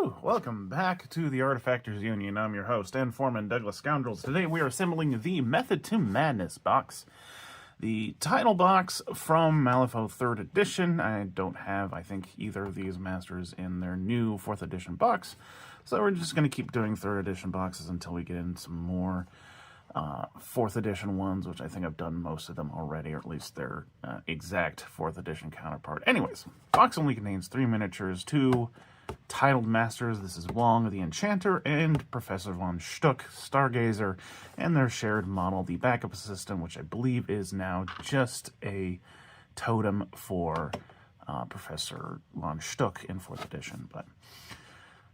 Woo! Welcome back to the Artefactors Union. I'm your host and foreman, Douglas Scoundrels. Today we are assembling the Method to Madness box. The title box from Malifaux 3rd edition. I don't have, I think, either of these masters in their new 4th edition box. So we're just going to keep doing 3rd edition boxes until we get in some more 4th edition ones, which I think I've done most of them already, or at least their exact 4th edition counterpart. Anyways, box only contains 3 miniatures, 2 titled masters. This is Wong, the Enchanter, and Professor von Schtook, Stargazer, and their shared model, the backup system, which I believe is now just a totem for Professor von Schtook in 4th edition. But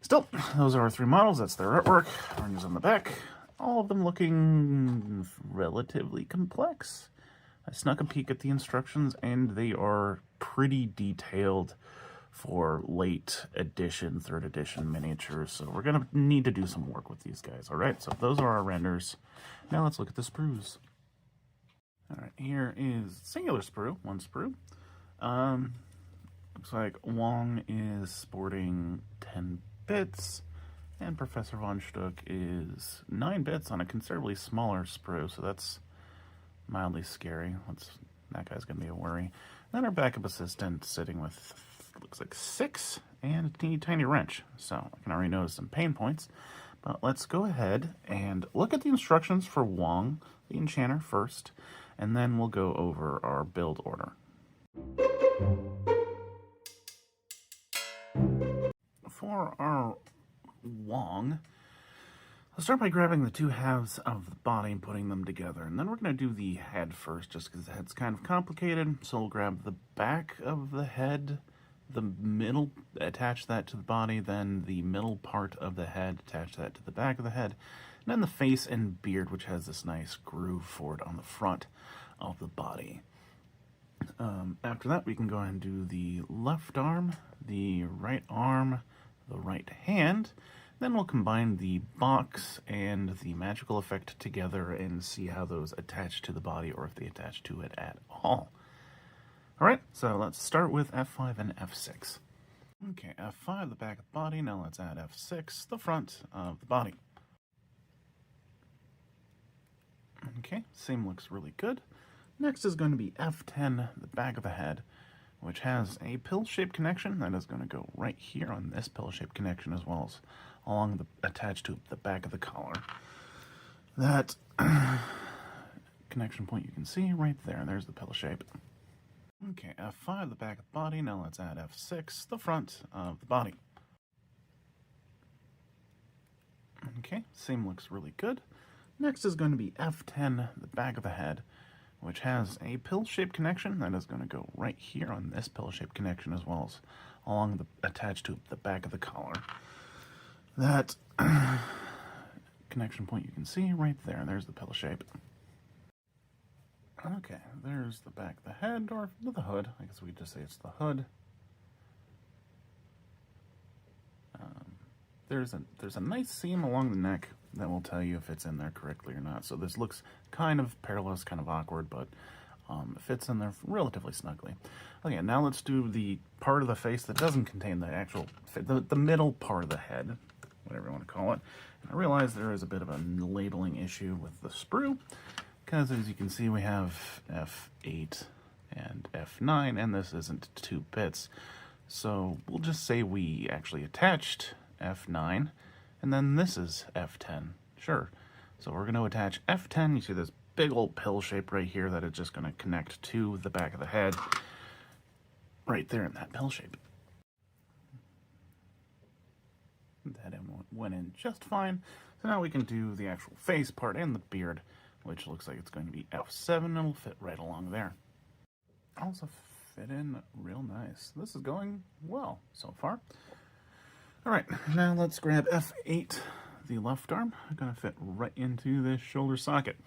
still, those are our 3 models. That's their artwork. Oranges on the back. All of them looking relatively complex. I snuck a peek at the instructions, and they are pretty detailed for late edition, 3rd edition miniatures. So we're going to need to do some work with these guys. All right, so those are our renders. Now let's look at the sprues. All right, here is singular sprue, 1 sprue. Looks like Wong is sporting 10 bits. And Professor von Schtook is 9 bits on a considerably smaller sprue, so that's mildly scary. That guy's going to be a worry. Then our backup assistant sitting with, looks like 6 and a teeny tiny wrench. So I can already notice some pain points. But let's go ahead and look at the instructions for Wong, the Enchanter, first, and then we'll go over our build order. For our Wong, I'll start by grabbing the 2 halves of the body and putting them together, and then we're going to do the head first, just because the head's kind of complicated. So we'll grab the back of the head, the middle, attach that to the body, then the middle part of the head, attach that to the back of the head, and then the face and beard, which has this nice groove for it on the front of the body. After that, we can go ahead and do the left arm, the right arm, the right hand. Then we'll combine the box and the magical effect together and see how those attach to the body, or if they attach to it at all. Alright, so let's start with F5 and F6. Okay, F5, the back of the body. Now let's add F6, the front of the body. Okay, same looks really good. Next is going to be F10, the back of the head, which has a pill-shaped connection that is going to go right here on this pill-shaped connection, as well as along the attached to the back of the collar. That connection point you can see right there. There's the pill shape. Okay, F5, the back of the body. Now let's add F6, the front of the body. Okay, same looks really good. Next is going to be F10, the back of the head, which has a pill-shaped connection that is going to go right here on this pill-shaped connection, as well as along the attached to the back of the collar. That connection point you can see right there. There's the pill shape. Okay, there's the back of the head, or the hood. I guess we could just say it's the hood. There's a nice seam along the neck that will tell you if it's in there correctly or not. So this looks kind of perilous, kind of awkward, but it fits in there relatively snugly. Okay, now let's do the part of the face that doesn't contain the actual, the middle part of the head, whatever you want to call it. And I realize there is a bit of a labeling issue with the sprue, because as you can see, we have F8 and F9, and this isn't 2 bits. So we'll just say we actually attached F9, and then this is F10. Sure. So we're going to attach F10. You see this big old pill shape right here that is just going to connect to the back of the head right there in that pill shape. That went in just fine. So now we can do the actual face part and the beard, which looks like it's going to be F7, and it'll fit right along there. Also fit in real nice. This is going well so far. Alright, now let's grab F8, the left arm. I'm going to fit right into this shoulder socket.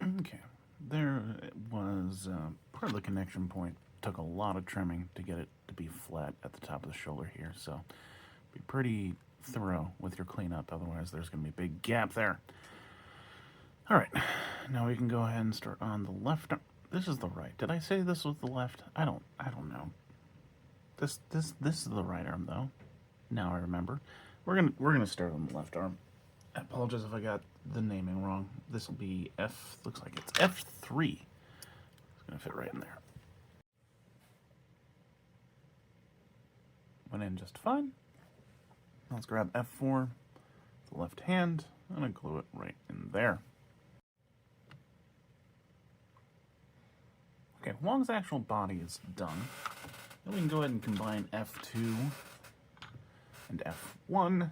Okay, there it was. Part of the connection point took a lot of trimming to get it to be flat at the top of the shoulder here, so be pretty thorough with your cleanup, otherwise there's going to be a big gap there. Alright, now we can go ahead and start on the left arm. This is the right. Did I say this was the left? I don't know. This is the right arm, though. Now I remember. We're gonna start on the left arm. I apologize if I got the naming wrong. This will be F. Looks like it's F3. It's gonna fit right in there. Went in just fine. Let's grab F4, the left hand, and I glue it right in there. Okay, Wong's actual body is done. Then we can go ahead and combine F2 and F1.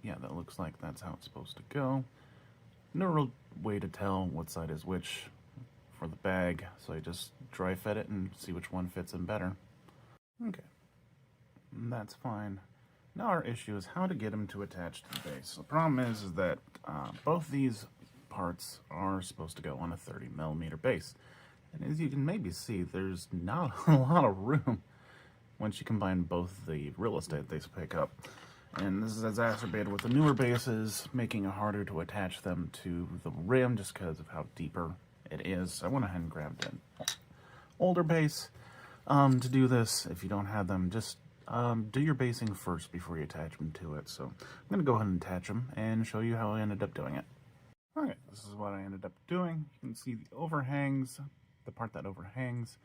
Yeah, that looks like that's how it's supposed to go. No real way to tell what side is which for the bag, so I just dry fed it and see which one fits in better. Okay, that's fine. Now our issue is how to get them to attach to the base. The problem is that both these parts are supposed to go on a 30mm base. And as you can maybe see, there's not a lot of room once you combine both the real estate they pick up. And this is exacerbated with the newer bases, making it harder to attach them to the rim just because of how deeper it is. So I went ahead and grabbed an older base. To do this, if you don't have them, just do your basing first before you attach them to it. So I'm going to go ahead and attach them and show you how I ended up doing it. Okay, this is what I ended up doing. You can see the overhangs. The part that overhangs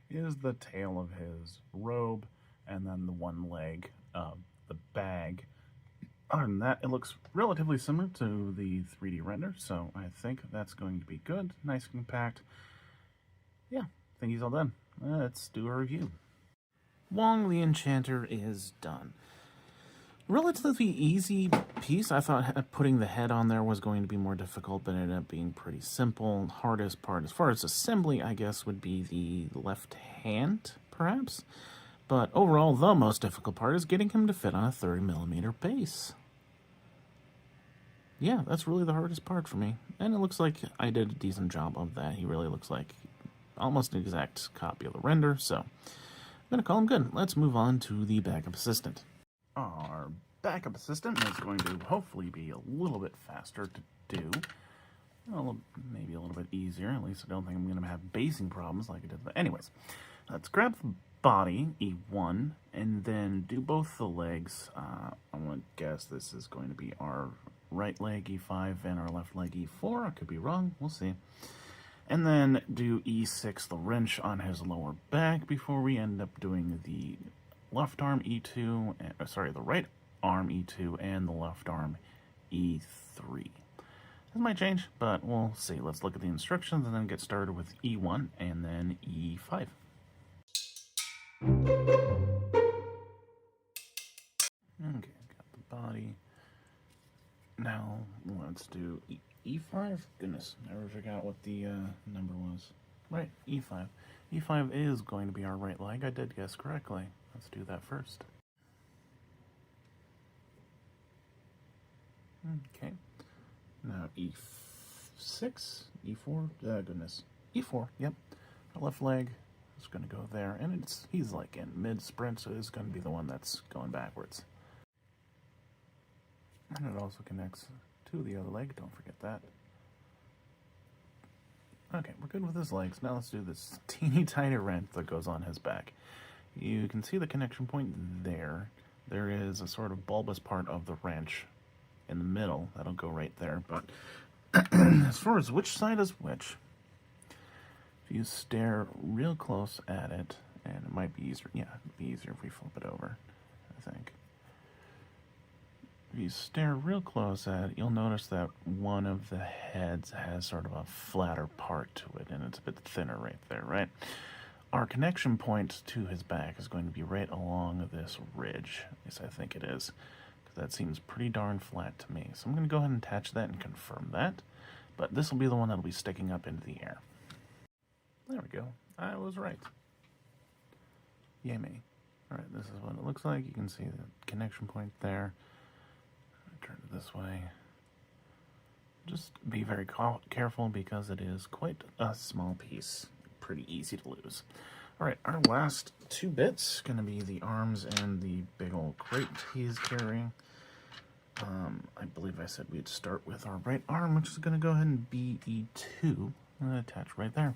is the tail of his robe, and then the one leg of the bag. Other than that, it looks relatively similar to the 3D render, so I think that's going to be good. Nice and compact. Yeah, I think he's all done. Let's do a review. Wong the Enchanter is done. Relatively easy piece. I thought putting the head on there was going to be more difficult, but it ended up being pretty simple. Hardest part, as far as assembly, I guess, would be the left hand, perhaps. But overall, the most difficult part is getting him to fit on a 30mm base. Yeah, that's really the hardest part for me. And it looks like I did a decent job of that. He really looks like almost an exact copy of the render, so I'm going to call him good. Let's move on to the backup assistant. Our backup assistant is going to hopefully be a little bit faster to do. Well, maybe a little bit easier. At least I don't think I'm going to have basing problems like I did. But anyways, let's grab the body, E1, and then do both the legs. I want to guess this is going to be our right leg, E5, and our left leg, E4. I could be wrong. We'll see. And then do E6, the wrench on his lower back, before we end up doing the left arm E2, the right arm E2 and the left arm E3. This might change, but we'll see. Let's look at the instructions and then get started with E1 and then E5. Okay, got the body. Now let's do E5. Goodness, never forgot what the number was. Right, E5. E5 is going to be our right leg. I did guess correctly. Let's do that first. Okay. Now E6, E4, goodness. E4, yep. Our left leg is going to go there, and he's like in mid-sprint, so it's going to be the one that's going backwards. And it also connects to the other leg, don't forget that. Okay, we're good with his legs. Now let's do this teeny tiny wrench that goes on his back. You can see the connection point there. There is a sort of bulbous part of the wrench in the middle. That'll go right there. But as far as which side is which, if you stare real close at it, and it might be easier. Yeah, it'd be easier if we flip it over, I think. If you stare real close at it, you'll notice that one of the heads has sort of a flatter part to it, and it's a bit thinner right there, right? Our connection point to his back is going to be right along this ridge, yes, I think it is, because that seems pretty darn flat to me. So I'm going to go ahead and attach that and confirm that, but this will be the one that will be sticking up into the air. There we go. I was right. Yay me. Alright, this is what it looks like. You can see the connection point there. Turn it this way. Just be very careful because it is quite a small piece. Pretty easy to lose. Alright, our last two bits going to be the arms and the big old crate he's carrying. I believe I said we'd start with our right arm, which is going to go ahead and be E2 and attach right there.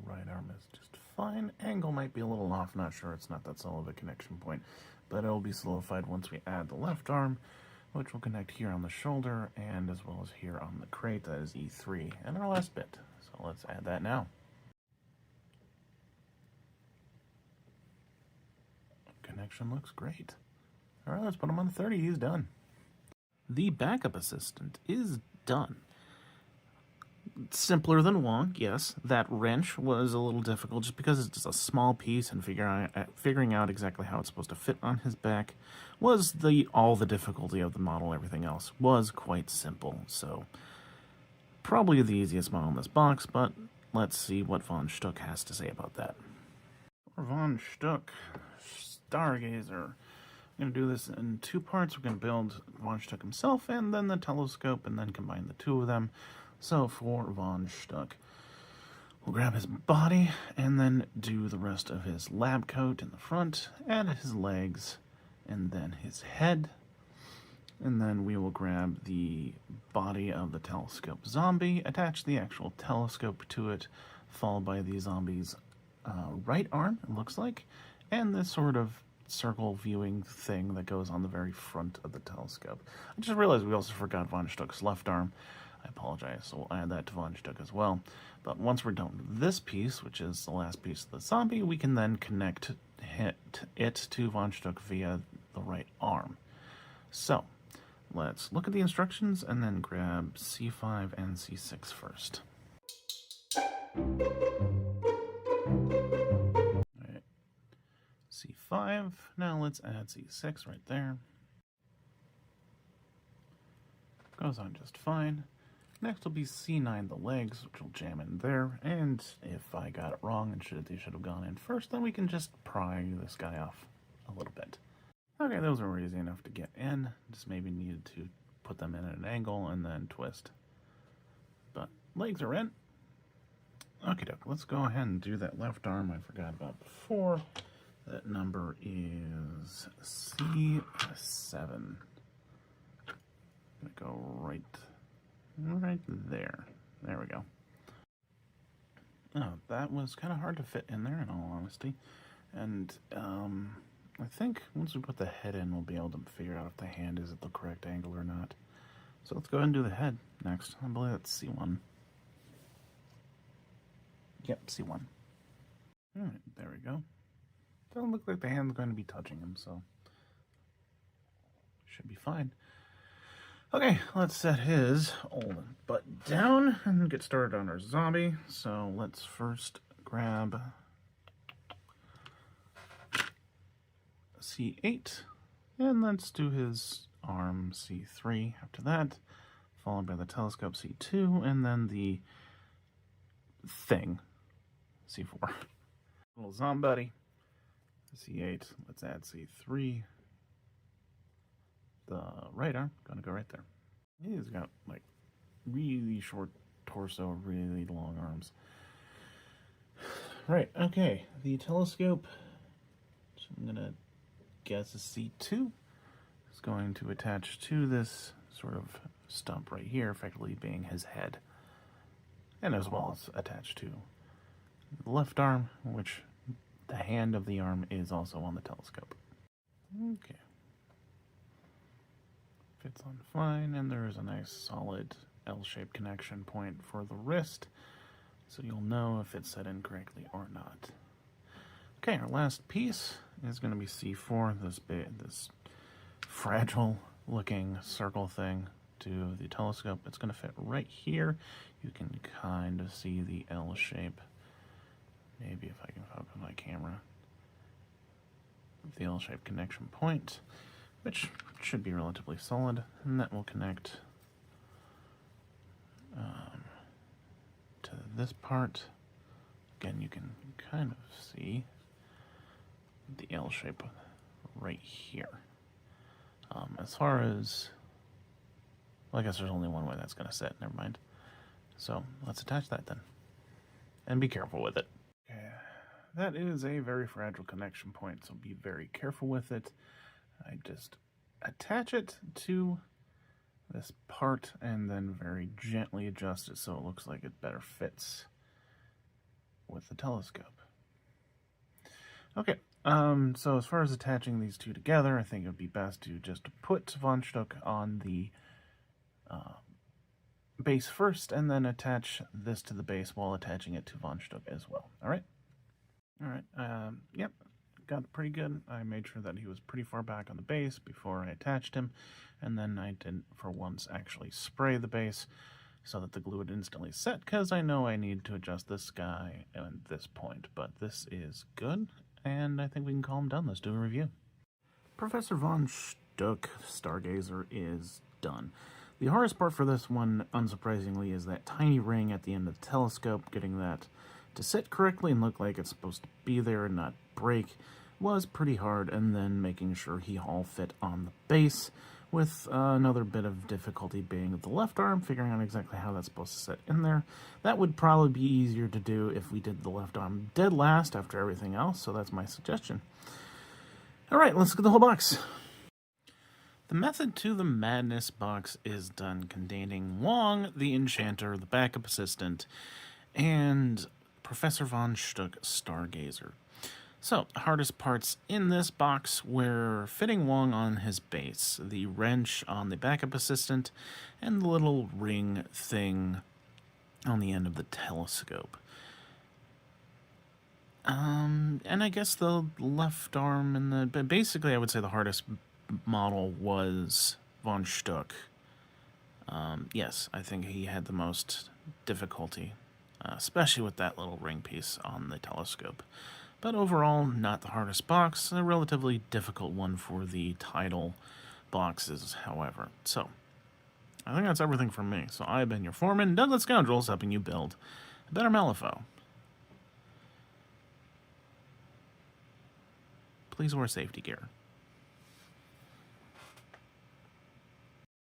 Right arm is just fine. Angle might be a little off, not sure. It's not that solid of a connection point, but it'll be solidified once we add the left arm, which will connect here on the shoulder and as well as here on the crate. That is E3 and our last bit. So let's add that now. Connection looks great. All right, let's put him on the 30. He's done. The backup assistant is done. Simpler than Wong, yes. That wrench was a little difficult just because it's just a small piece, and figuring out exactly how it's supposed to fit on his back was all the difficulty of the model. Everything else was quite simple, so probably the easiest model in this box, but let's see what Von Schtook has to say about that. For Von Schtook, Stargazer. I'm going to do this in two parts. We're going to build Von Schtook himself and then the telescope and then combine the two of them. So for Von Schtook, we'll grab his body and then do the rest of his lab coat in the front and his legs and then his head. And then we will grab the body of the telescope zombie, attach the actual telescope to it, followed by the zombie's right arm, it looks like, and this sort of circle viewing thing that goes on the very front of the telescope. I just realized we also forgot Von Schtook's left arm. I apologize, so we'll add that to Von Schtook as well. But once we're done with this piece, which is the last piece of the zombie, we can then connect it to Von Schtook via the right arm. So, let's look at the instructions and then grab C5 and C6 first. Alright, C5, now let's add C6 right there. Goes on just fine. Next will be C9, the legs, which will jam in there, and if I got it wrong and they should have gone in first, then we can just pry this guy off a little bit. Okay, those were easy enough to get in, just maybe needed to put them in at an angle and then twist. But legs are in. Okay, doke, let's go ahead and do that left arm I forgot about before. That number is C7. I'm gonna go right there. There we go. Oh, that was kind of hard to fit in there, in all honesty. And I think once we put the head in, we'll be able to figure out if the hand is at the correct angle or not. So let's go ahead and do the head next. I believe that's C1. Yep, C1. Alright, there we go. Doesn't look like the hand's going to be touching him, so should be fine. Okay, let's set his old butt down and get started on our zombie. So let's first grab C8 and let's do his arm C3 after that, followed by the telescope C2 and then the thing C4. Little zombie buddy. C8, let's add C3. The right arm, gonna go right there. He's got like really short torso, really long arms. Right, okay, the telescope, which I'm gonna guess is C2, is going to attach to this sort of stump right here, effectively being his head. And as well as attached to the left arm, which the hand of the arm is also on the telescope. Okay. Fits on fine, and there is a nice solid L-shaped connection point for the wrist, so you'll know if it's set in correctly or not. Okay, our last piece is going to be C4, this fragile looking circle thing to the telescope. It's going to fit right here. You can kind of see the L shape. Maybe if I can focus my camera. The L-shaped connection point, which should be relatively solid, and that will connect to this part. Again, you can kind of see the L shape right here. As far as, well, I guess there's only one way that's going to sit, never mind. So let's attach that then, and be careful with it. Okay. That is a very fragile connection point, so be very careful with it. I just attach it to this part and then very gently adjust it so it looks like it better fits with the telescope. Okay, so as far as attaching these two together, I think it would be best to just put Von Schtook on the base first, and then attach this to the base while attaching it to Von Schtook as well. Alright? Alright, yep, got pretty good. I made sure that he was pretty far back on the base before I attached him, and then I didn't, for once, actually spray the base so that the glue would instantly set, because I know I need to adjust this guy at this point, but this is good, and I think we can call him done. Let's do a review. Professor Von Schtook, Stargazer, is done. The hardest part for this one, unsurprisingly, is that tiny ring at the end of the telescope. Getting that to sit correctly and look like it's supposed to be there and not break was pretty hard, and then making sure he all fit on the base, with another bit of difficulty being the left arm, figuring out exactly how that's supposed to sit in there. That would probably be easier to do if we did the left arm dead last after everything else, so that's my suggestion. Alright, let's look at the whole box. The Method to the Madness box is done, containing Wong, the Enchanter, the backup assistant, and Professor Von Schtook, Stargazer. So, the hardest parts in this box were fitting Wong on his base, the wrench on the backup assistant, and the little ring thing on the end of the telescope. And I guess the left arm and but basically I would say the hardest model was Von Schtook. Yes, I think he had the most difficulty, especially with that little ring piece on the telescope. But overall, not the hardest box, a relatively difficult one for the title boxes, however. So, I think that's everything from me. So I've been your foreman, Douglas Scoundrels, helping you build a better Malifaux. Please wear safety gear.